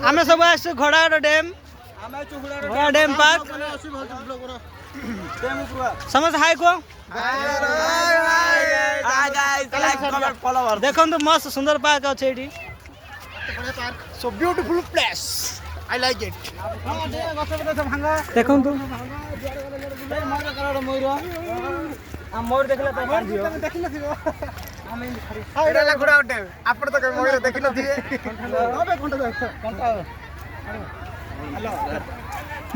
आमे सब आस घोड़ाहाड़ डैम घोड़ा डैम पार्क समझ हाय को देखो तो मस्त सुंदर पार्क अच्छे ये So beautiful place. I like it. देखो तो मोर देखला तो मार दियो देखि न थिबो एडा ला गुडा उठे आपण तो मोर देखि न थिबे अबे घंटा घंटा हेलो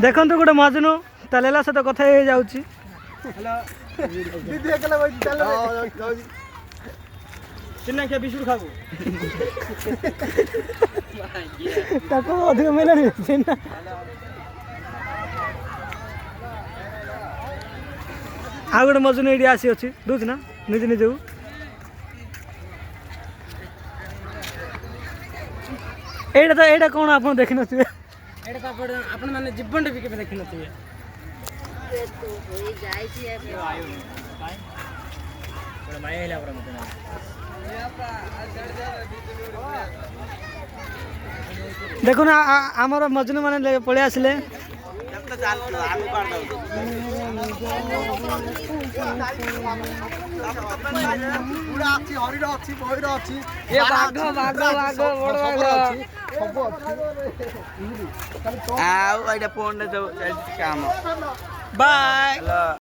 देखो तो गोटे मजनू तलेला सहित कथा हो जाउची हेलो दीदी एकला बोल चल चिन्ना के बिस्कुट खाबो ताको अधिक मिले चिन्ना आ गोटे मजनू ये आसी अच्छी दूध ना निज निज एटा कौन आप देखी नथिबे एडा आपण माने जीवन भी के देखि न थिबे देखो ना आमर मजनू माने पळे आसिले बाय।